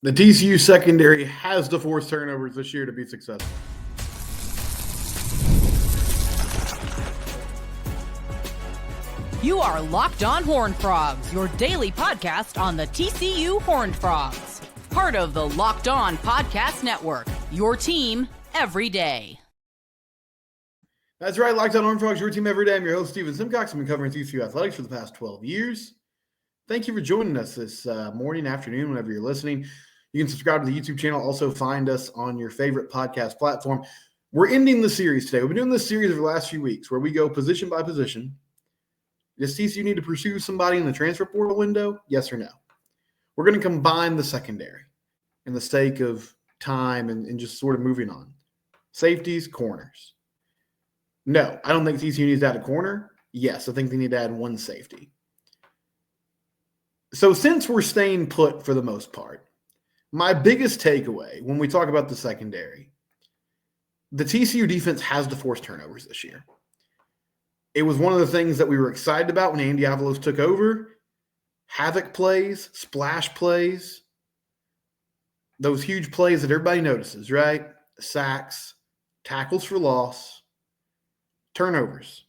The TCU Secondary has to force turnovers this year to be successful. You are Locked On Horned Frogs, your daily podcast on the TCU Horned Frogs. Part of the Locked On Podcast Network, your team every day. That's right, Locked On Horned Frogs, your team every day. I'm your host, Steven Simcox. I've been covering TCU athletics for the past 12 years. Thank you for joining us this morning, afternoon, whenever you're listening. You can subscribe to the YouTube channel. Also find us on your favorite podcast platform. We're ending the series today. We've been doing this series over the last few weeks where we go position by position. Does TCU need to pursue somebody in the transfer portal window? Yes or no? We're going to combine the secondary in the sake of time and just sort of moving on. Safeties, corners. No, I don't think TCU needs to add a corner. Yes, I think they need to add one safety. So since we're staying put for the most part, my biggest takeaway when we talk about the secondary, the TCU defense has to force turnovers this year. It was one of the things that we were excited about when Andy Avalos took over. Havoc plays, splash plays, those huge plays that everybody notices, right? Sacks, tackles for loss, turnovers,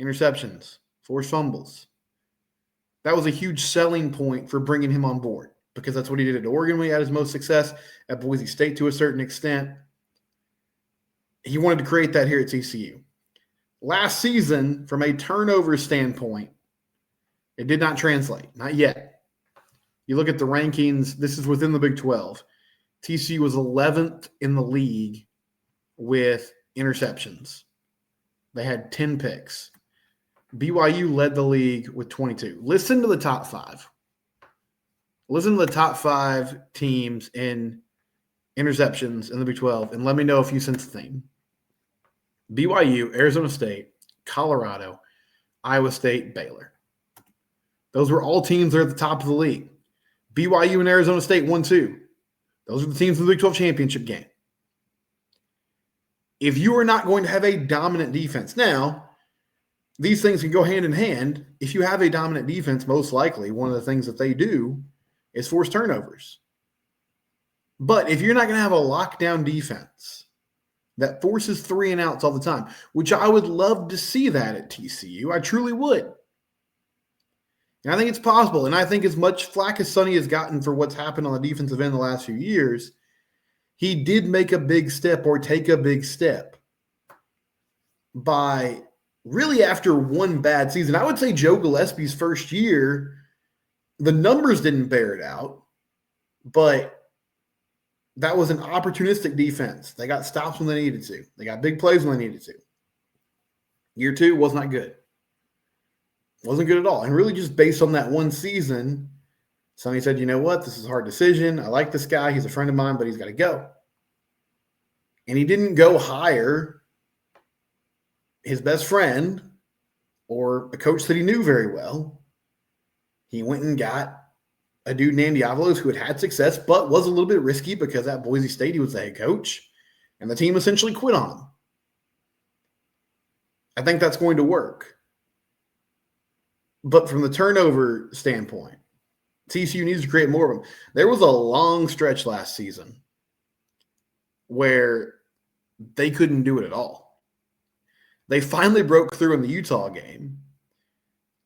interceptions, forced fumbles. That was a huge selling point for bringing him on board because that's what he did at Oregon when he had his most success, at Boise State to a certain extent. He wanted to create that here at TCU. Last season, from a turnover standpoint, it did not translate. Not yet. You look at the rankings, this is within the Big 12. TCU was 11th in the league with interceptions. They had 10 picks. BYU led the league with 22. Listen to the top five. Listen to the top five teams in interceptions in the Big 12, and let me know if you sense the theme. BYU, Arizona State, Colorado, Iowa State, Baylor. Those were all teams that are at the top of the league. BYU and Arizona State won two. Those are the teams in the Big 12 championship game. If you are not going to have a dominant defense, now, these things can go hand in hand. If you have a dominant defense, most likely one of the things that they do is force turnovers. But if you're not going to have a lockdown defense that forces 3 and outs all the time, which I would love to see that at TCU, I truly would. And I think it's possible. And I think as much flack as Sonny has gotten for what's happened on the defensive end the last few years, he did make a big step or take a big step by really after one bad season. I would say Joe Gillespie's first year, the numbers didn't bear it out, but that was an opportunistic defense. They got stops when they needed to. They got big plays when they needed to. Year 2 was not good. Wasn't good at all. And really just based on that one season, Sonny said, you know what? This is a hard decision. I like this guy. He's a friend of mine, but he's got to go. And he didn't go hire his best friend or a coach that he knew very well. He went and got a dude named Avalos who had success, but was a little bit risky because at Boise State he was the head coach, and the team essentially quit on him. I think that's going to work. But from the turnover standpoint, TCU needs to create more of them. There was a long stretch last season where they couldn't do it at all. They finally broke through in the Utah game.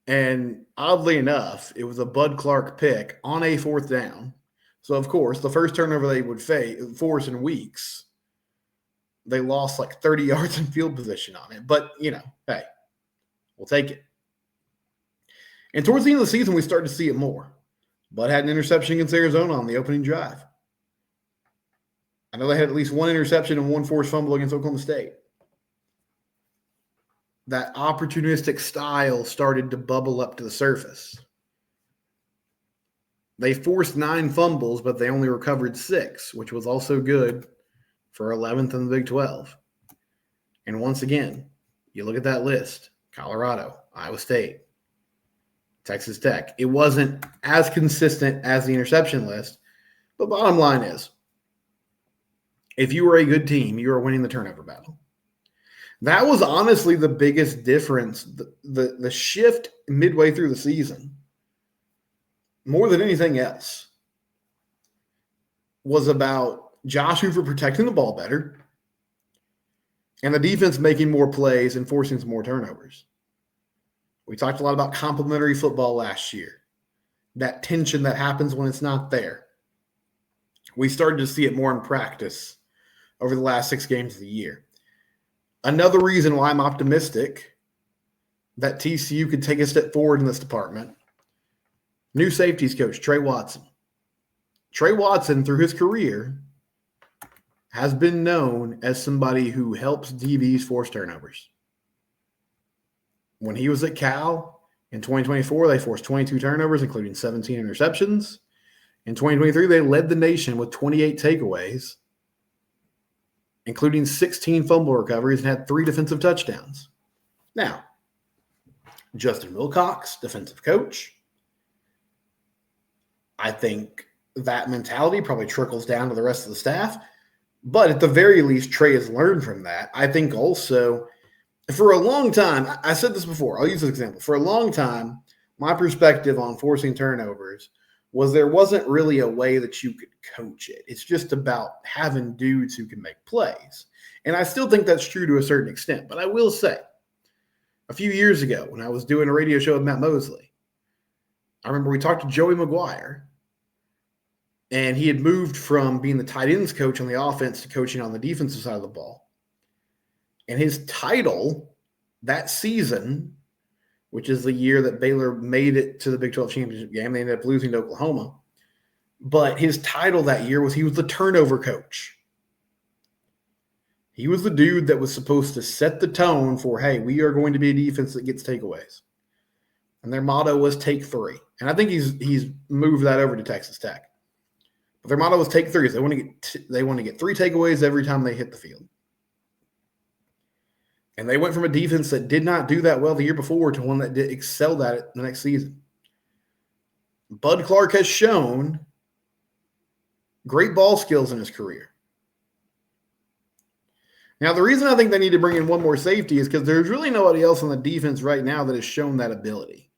And oddly enough, it was a Bud Clark pick on a 4th down. So, of course, the first turnover they would force in weeks, they lost like 30 yards in field position on it. But, hey, we'll take it. And towards the end of the season, we started to see it more. Bud had an interception against Arizona on the opening drive. I know they had at least one interception and one forced fumble against Oklahoma State. That opportunistic style started to bubble up to the surface. They forced 9 fumbles, but they only recovered 6, which was also good for 11th in the Big 12. And once again, you look at that list, Colorado, Iowa State, Texas Tech. It wasn't as consistent as the interception list, but bottom line is, if you were a good team, you are winning the turnover battle. That was honestly the biggest difference, the shift midway through the season, more than anything else. was about Josh Hoover protecting the ball better and the defense making more plays and forcing some more turnovers. We talked a lot about complementary football last year, that tension that happens when it's not there. We started to see it more in practice over the last 6 games of the year. Another reason why I'm optimistic that TCU could take a step forward in this department, new safeties coach, Tre Watson. Tre Watson, through his career, has been known as somebody who helps DBs force turnovers. When he was at Cal in 2024, they forced 22 turnovers, including 17 interceptions. In 2023, they led the nation with 28 takeaways, including 16 fumble recoveries, and had 3 defensive touchdowns. Now, Justin Wilcox, defensive coach, I think that mentality probably trickles down to the rest of the staff. But at the very least, Tre has learned from that. I think also, for a long time, I said this before, I'll use this example. For a long time, my perspective on forcing turnovers was there wasn't really a way that you could coach it. It's just about having dudes who can make plays. And I still think that's true to a certain extent. But I will say, a few years ago when I was doing a radio show with Matt Mosley, I remember we talked to Joey McGuire, and he had moved from being the tight ends coach on the offense to coaching on the defensive side of the ball. And his title that season, which is the year that Baylor made it to the Big 12 championship game, they ended up losing to Oklahoma. But his title that year was he was the turnover coach. He was the dude that was supposed to set the tone for, hey, we are going to be a defense that gets takeaways. And their motto was take 3. And I think he's moved that over to Texas Tech. But their motto was take 3. They want to get 3 takeaways every time they hit the field. And they went from a defense that did not do that well the year before to one that did excel at it the next season. Bud Clark has shown great ball skills in his career. Now, the reason I think they need to bring in one more safety is because there's really nobody else on the defense right now that has shown that ability.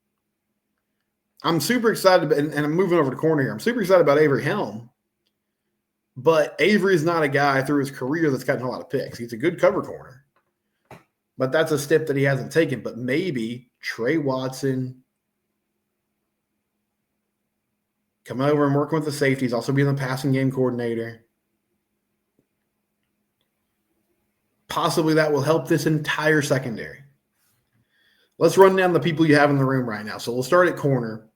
I'm super excited, and I'm moving over to corner here. I'm super excited about Avery Helm, but Avery is not a guy through his career that's gotten a lot of picks. He's a good cover corner, but that's a step that he hasn't taken. But maybe Tre Watson coming over and working with the safeties, also being the passing game coordinator. Possibly that will help this entire secondary. Let's run down the people you have in the room right now. So we'll start at corner.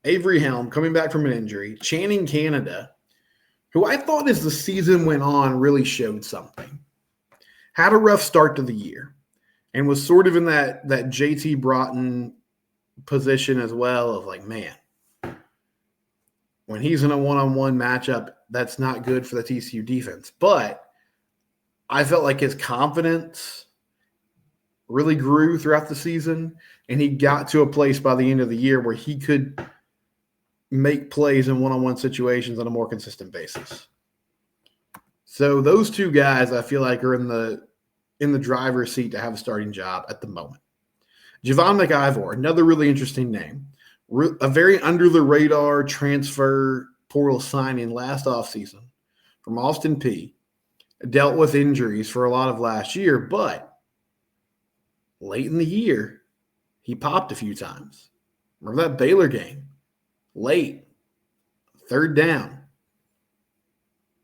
Avery Helm coming back from an injury. Channing Canada, who I thought as the season went on really showed something. Had a rough start to the year and was sort of in that JT Broughton position as well of like, man, when he's in a one-on-one matchup, that's not good for the TCU defense. But I felt like his confidence really grew throughout the season, and he got to a place by the end of the year where he could make plays in one-on-one situations on a more consistent basis. So those 2 guys I feel like are in the driver's seat to have a starting job at the moment. Javon McIvor, another really interesting name. A very under-the-radar transfer portal signing last offseason from Austin Peay. Dealt with injuries for a lot of last year, but late in the year, he popped a few times. Remember that Baylor game? Late, 3rd down,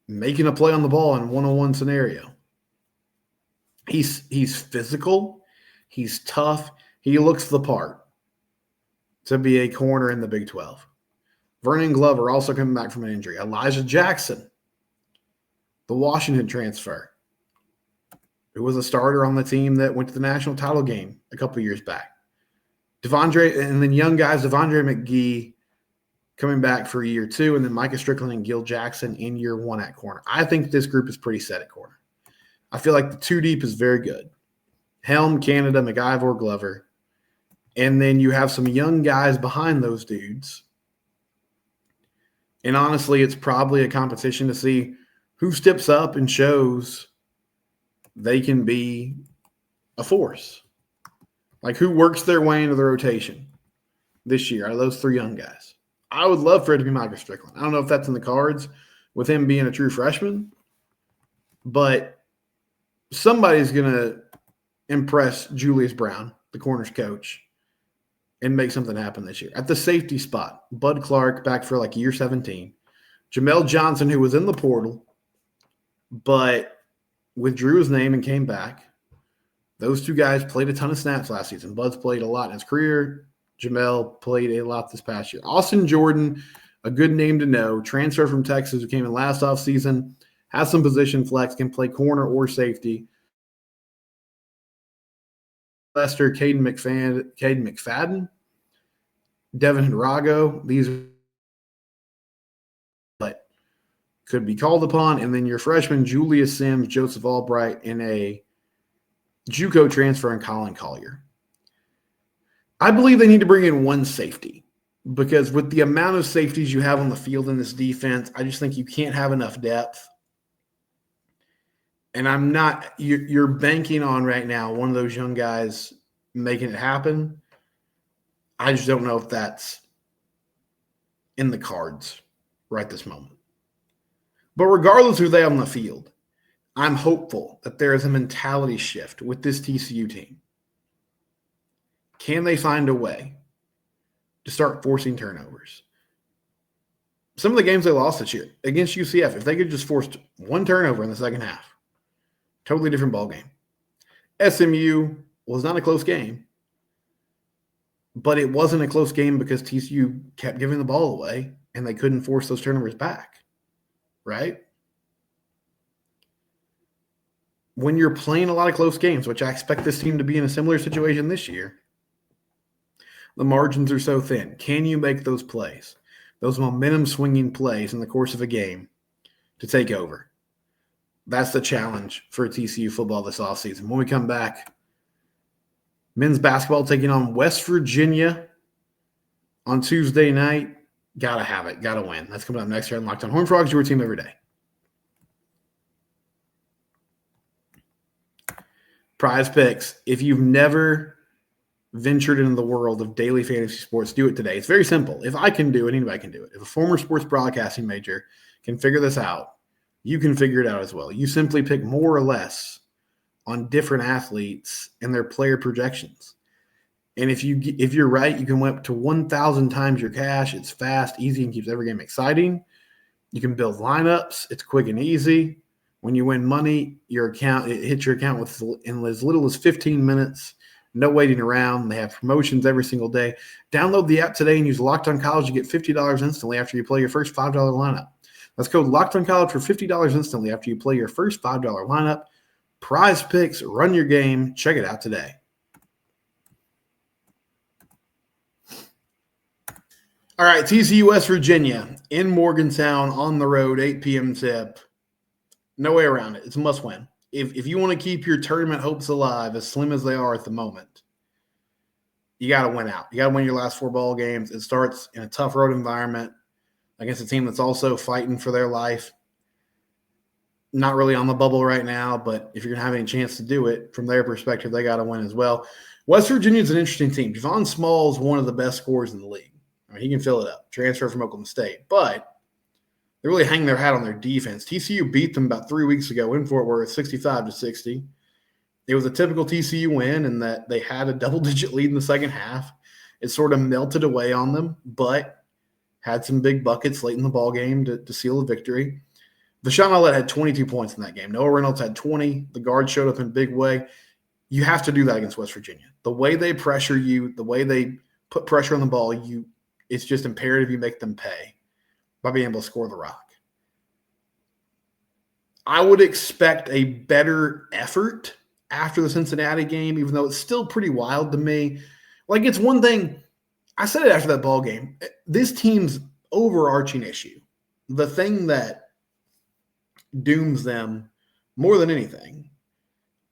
making a play on the ball in a one-on-one scenario. He's physical. He's tough. He looks the part to be a corner in the Big 12. Vernon Glover also coming back from an injury. Elijah Jackson, the Washington transfer, who was a starter on the team that went to the national title game a couple of years back. Devondre, and then young guys, Devondre McGee coming back for year 2, and then Micah Strickland and Gil Jackson in year 1 at corner. I think this group is pretty set at corner. I feel like the 2 deep is very good. Helm, Canada, McIvor, Glover. And then you have some young guys behind those dudes. And honestly, it's probably a competition to see who steps up and shows they can be a force. Like who works their way into the rotation this year out of those 3 young guys. I would love for it to be Micah Strickland. I don't know if that's in the cards, with him being a true freshman. But somebody's going to impress Julius Brown, the corners coach, and make something happen this year. At the safety spot, Bud Clark back for like year 17. Jamel Johnson, who was in the portal, but withdrew his name and came back. Those two guys played a ton of snaps last season. Bud's played a lot in his career. Jamel played a lot this past year. Austin Jordan, a good name to know, transfer from Texas who came in last offseason, has some position flex, can play corner or safety. Lester, Caden McFadden, Devin Harago, these but could be called upon. And then your freshman, Julius Sims, Joseph Albright, and a JUCO transfer in Colin Collier. I believe they need to bring in one safety because with the amount of safeties you have on the field in this defense, I just think you can't have enough depth. And you're banking on right now one of those young guys making it happen. I just don't know if that's in the cards right this moment. But regardless of who they have on the field, I'm hopeful that there is a mentality shift with this TCU team. Can they find a way to start forcing turnovers? Some of the games they lost this year against UCF, if they could just force one turnover in the second half, totally different ball game. SMU was not a close game, but it wasn't a close game because TCU kept giving the ball away and they couldn't force those turnovers back, right? When you're playing a lot of close games, which I expect this team to be in a similar situation this year, the margins are so thin. Can you make those plays, those momentum-swinging plays in the course of a game to take over? That's the challenge for TCU football this offseason. When we come back, men's basketball taking on West Virginia on Tuesday night. Got to have it. Got to win. That's coming up next here on Locked On Horned Frogs, your team every day. PrizePicks. If you've never ventured into the world of daily fantasy sports, do it today. It's very simple. If I can do it, anybody can do it. If a former sports broadcasting major can figure this out, you can figure it out as well. You simply pick more or less on different athletes and their player projections. And if you're right, you can win up to 1,000 times your cash. It's fast, easy, and keeps every game exciting. You can build lineups. It's quick and easy. When you win money, it hits your account in as little as 15 minutes. No waiting around. They have promotions every single day. Download the app today and use Locked On College to get $50 instantly after you play your first $5 lineup. That's code Locked On College for $50 instantly after you play your first $5 lineup. PrizePicks, run your game. Check it out today. All right, TCU West Virginia in Morgantown on the road, 8 p.m. tip. No way around it. It's a must win. If you want to keep your tournament hopes alive, as slim as they are at the moment, you got to win out. You got to win your last 4 ball games. It starts in a tough road environment against a team that's also fighting for their life. Not really on the bubble right now, but if you're going to have any chance to do it, from their perspective, they got to win as well. West Virginia is an interesting team. Javon Small is one of the best scorers in the league. I mean, he can fill it up. Transfer from Oklahoma State. But they really hang their hat on their defense. TCU beat them about 3 weeks ago in Fort Worth, 65-60. It was a typical TCU win in that they had a double-digit lead in the second half. It sort of melted away on them, but had some big buckets late in the ball game to seal a victory. Vashawn Ouellette had 22 points in that game. Noah Reynolds had 20. The guard showed up in a big way. You have to do that against West Virginia. The way they pressure you, the way they put pressure on the ball, it's just imperative you make them pay by being able to score the rock. I would expect a better effort after the Cincinnati game, even though it's still pretty wild to me. Like, it's one thing, I said it after that ball game, this team's overarching issue, the thing that dooms them more than anything,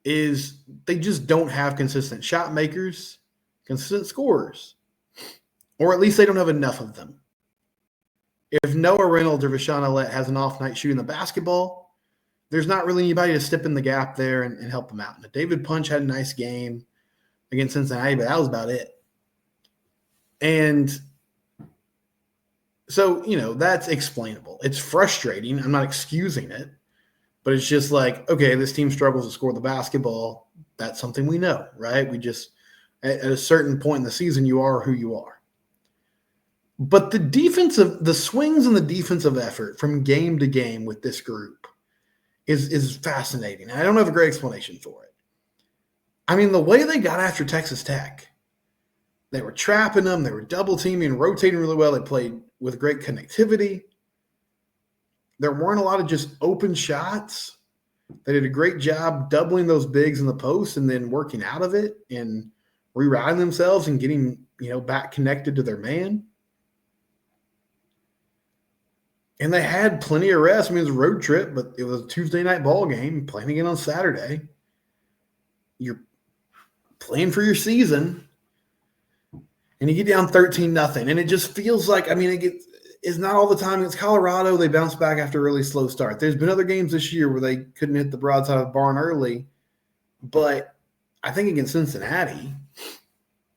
is they just don't have consistent shot makers, consistent scorers, or at least they don't have enough of them. If Noah Reynolds or Vashawn Ouellette has an off night shooting the basketball, there's not really anybody to step in the gap there and help them out. Now, David Punch had a nice game against Cincinnati, but that was about it. And So, that's explainable. It's frustrating. I'm not excusing it, but it's just like, okay, this team struggles to score the basketball. That's something we know, right? We just, at a certain point in the season, you are who you are. But the swings in the defensive effort from game to game with this group is fascinating. I don't have a great explanation for it. I mean, the way they got after Texas Tech, they were trapping them, they were double teaming, rotating really well. They played with great connectivity. There weren't a lot of just open shots. They did a great job doubling those bigs in the post and then working out of it and rerouting themselves and getting, back connected to their man. And they had plenty of rest. I mean, it was a road trip, but it was a Tuesday night ball game, playing again on Saturday. You're playing for your season, and you get down 13-0. And it just feels like, it's not all the time. It's Colorado. They bounce back after a really slow start. There's been other games this year where they couldn't hit the broadside of the barn early. But I think against Cincinnati,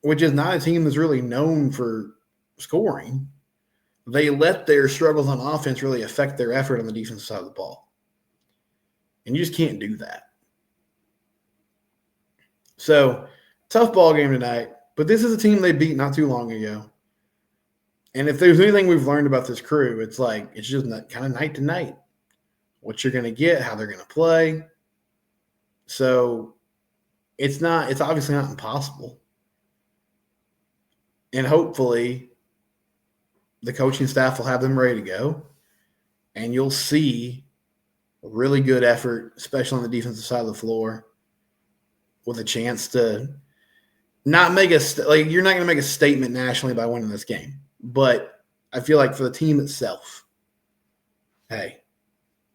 which is not a team that's really known for scoring, they let their struggles on offense really affect their effort on the defensive side of the ball. And you just can't do that. So, tough ball game tonight. But this is a team they beat not too long ago. And if there's anything we've learned about this crew, it's just kind of night to night. What you're going to get, how they're going to play. So, it's obviously not impossible. And hopefully the coaching staff will have them ready to go, and you'll see a really good effort, especially on the defensive side of the floor, with a chance to not make you're not going to make a statement nationally by winning this game. But I feel like for the team itself, hey,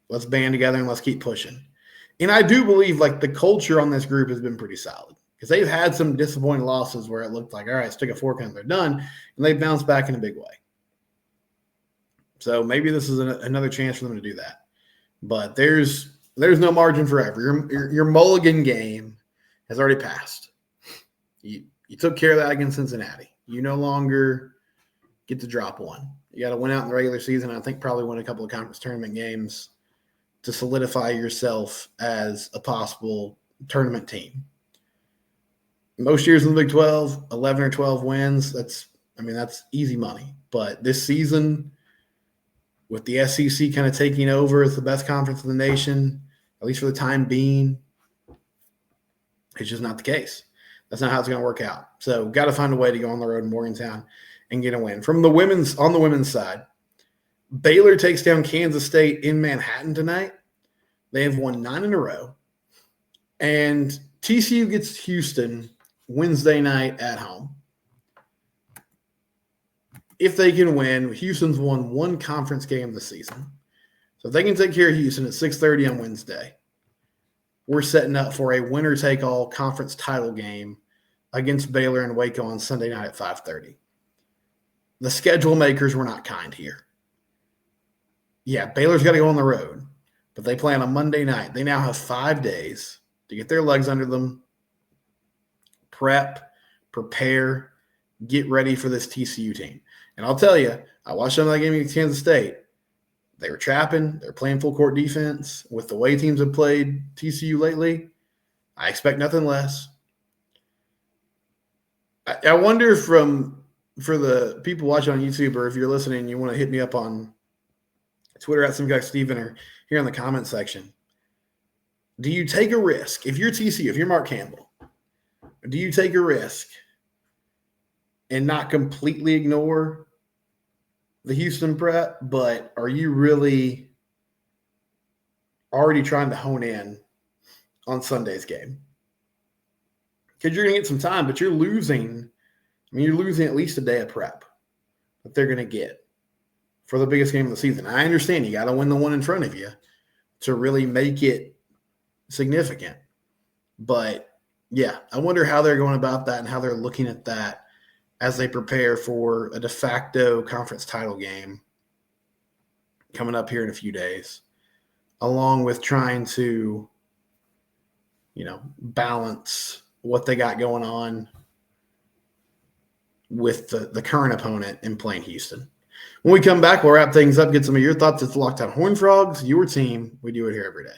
let's band together and let's keep pushing. And I do believe the culture on this group has been pretty solid because they've had some disappointing losses where it looked like, all right, stick a fork in, they're done, and they've bounced back in a big way. So maybe this is another chance for them to do that. But there's no margin for error. Your mulligan game has already passed. You took care of that against Cincinnati. You no longer get to drop one. You got to win out in the regular season. I think probably win a couple of conference tournament games to solidify yourself as a possible tournament team. Most years in the Big 12, 11 or 12 wins, that's easy money. But this season, with the SEC kind of taking over as the best conference in the nation, at least for the time being, it's just not the case. That's not how it's going to work out. So got to find a way to go on the road in Morgantown and get a win. On the women's side, Baylor takes down Kansas State in Manhattan tonight. They have won 9 in a row. And TCU gets Houston Wednesday night at home. If they can win, Houston's won one conference game this season. So if they can take care of Houston at 6:30 on Wednesday, we're setting up for a winner-take-all conference title game against Baylor and Waco on Sunday night at 5:30. The schedule makers were not kind here. Yeah, Baylor's got to go on the road, but they play on a Monday night. They now have 5 days to get their legs under them, prepare, get ready for this TCU team. And I'll tell you, I watched some of that game against Kansas State. They were trapping. They're playing full court defense. With the way teams have played TCU lately, I expect nothing less. I wonder for the people watching on YouTube, or if you're listening, you want to hit me up on Twitter at some guy Steven, or here in the comment section. Do you take a risk? If you're TCU, if you're Mark Campbell, do you take a risk and not completely ignore the Houston prep, but are you really already trying to hone in on Sunday's game? Because you're going to get some time, but you're losing at least a day of prep that they're going to get for the biggest game of the season. I understand you got to win the one in front of you to really make it significant. But, yeah, I wonder how they're going about that and how they're looking at that as they prepare for a de facto conference title game coming up here in a few days, along with trying to, balance what they got going on with the current opponent in playing Houston. When we come back, we'll wrap things up, get some of your thoughts. It's Locked On Horned Frogs, your team. We do it here every day.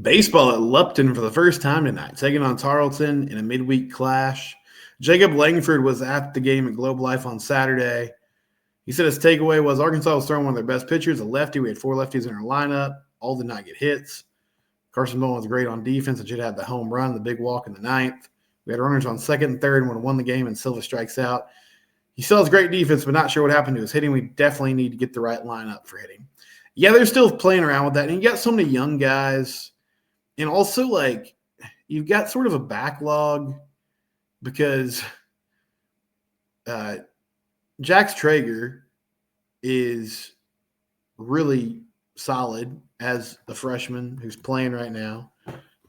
Baseball at Lupton for the first time tonight, taking on Tarleton in a midweek clash. Jacob Langford was at the game at Globe Life on Saturday. He said his takeaway was Arkansas was throwing one of their best pitchers, a lefty. We had 4 lefties in our lineup. All did not get hits. Carson Bowen was great on defense and should have the home run, the big walk in the 9th. We had runners on 2nd and 3rd and would have won the game, and Silva strikes out. He still has great defense, but not sure what happened to his hitting. We definitely need to get the right lineup for hitting. Yeah, they're still playing around with that. And you got so many young guys. And also, like, you've got sort of a backlog because Jax Traeger is really solid as a freshman who's playing right now,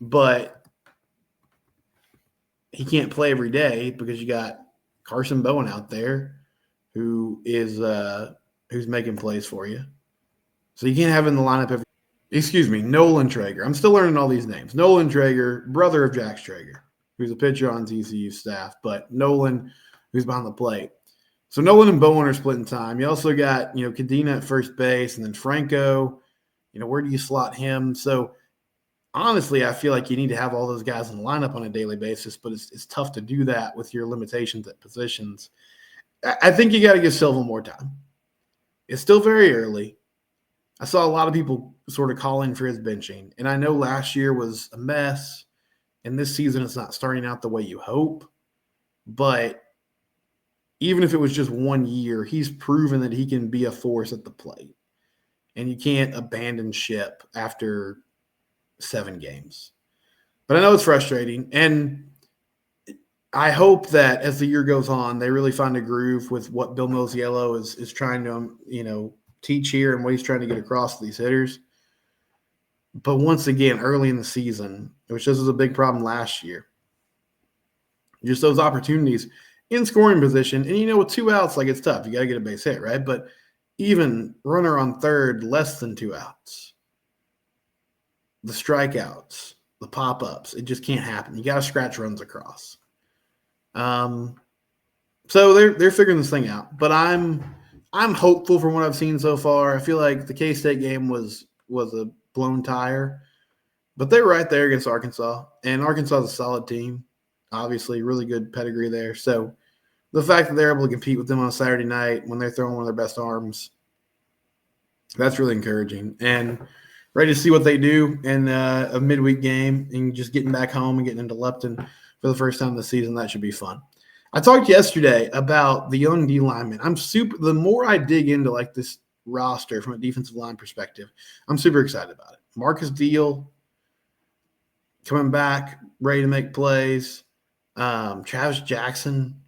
but he can't play every day because you got Carson Bowen out there who is who's making plays for you. So you can't have him in the lineup every. Excuse me, Nolan Traeger. I'm still learning all these names. Nolan Traeger, brother of Jax Traeger, who's a pitcher on TCU staff, but Nolan, who's behind the plate. So Nolan and Bowen are splitting time. You also got, Cadena at first base, and then Franco. Where do you slot him? So honestly, I feel like you need to have all those guys in the lineup on a daily basis, but it's tough to do that with your limitations at positions. I think you got to give Silva more time. It's still very early. I saw a lot of people sort of calling for his benching, and I know last year was a mess, and this season it's not starting out the way you hope, but even if it was just 1 year, he's proven that he can be a force at the plate, and you can't abandon ship after 7 games. But I know it's frustrating, and I hope that as the year goes on, they really find a groove with what Bill Mosiello is trying to, teach here and what he's trying to get across to these hitters. But once again, early in the season, which this was a big problem last year, just those opportunities in scoring position. And, with 2 outs, like, it's tough. You got to get a base hit, right? But even runner on 3rd, less than 2 outs, the strikeouts, the pop-ups, it just can't happen. You got to scratch runs across. So they're figuring this thing out. But I'm hopeful from what I've seen so far. I feel like the K-State game was a blown tire, but they were right there against Arkansas, and Arkansas is a solid team, obviously, really good pedigree there. So the fact that they're able to compete with them on a Saturday night when they're throwing one of their best arms, that's really encouraging. And ready to see what they do in a midweek game and just getting back home and getting into Lupton for the first time of the season. That should be fun. I talked yesterday about the young D linemen. The more I dig into like this roster from a defensive line perspective, I'm super excited about it. Marcus Deal coming back, ready to make plays. Travis Jackson,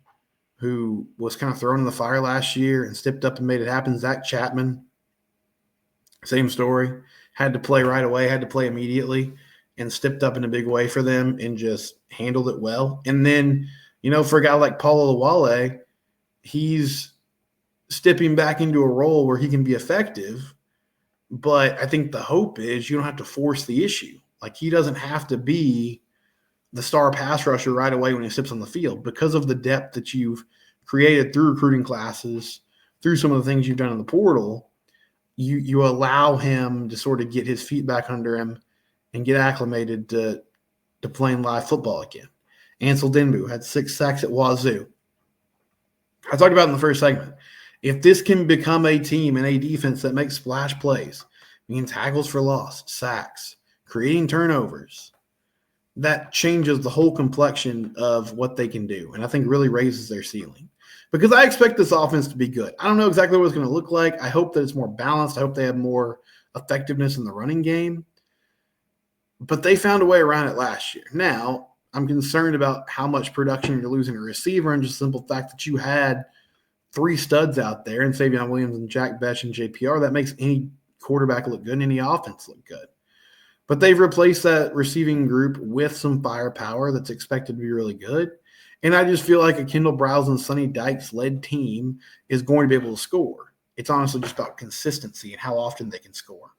who was kind of thrown in the fire last year and stepped up and made it happen. Zach Chapman, same story. Had to play right away, had to play immediately, and stepped up in a big way for them and just handled it well. And then, for a guy like Paulo Lawale, he's stepping back into a role where he can be effective. But I think the hope is you don't have to force the issue. Like, he doesn't have to be the star pass rusher right away when he steps on the field because of the depth that you've created through recruiting classes, through some of the things you've done in the portal. You allow him to sort of get his feet back under him and get acclimated to playing live football again. Ansel Denbu had 6 sacks at Wazoo. I talked about in the first segment. If this can become a team and a defense that makes splash plays, meaning tackles for loss, sacks, creating turnovers, that changes the whole complexion of what they can do, and I think really raises their ceiling. Because I expect this offense to be good. I don't know exactly what it's going to look like. I hope that it's more balanced. I hope they have more effectiveness in the running game. But they found a way around it last year. Now, I'm concerned about how much production you're losing a receiver and just the simple fact that you had 3 studs out there and Savion Williams and Jack Bech and JPR. That makes any quarterback look good and any offense look good. But they've replaced that receiving group with some firepower that's expected to be really good. And I just feel like a Kendall Browse and Sonny Dykes-led team is going to be able to score. It's honestly just about consistency and how often they can score.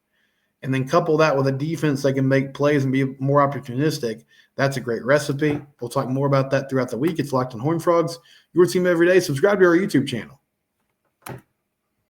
and then couple that with a defense that can make plays and be more opportunistic, that's a great recipe. We'll talk more about that throughout the week. It's Locked on Horned Frogs, your team every day. Subscribe to our YouTube channel.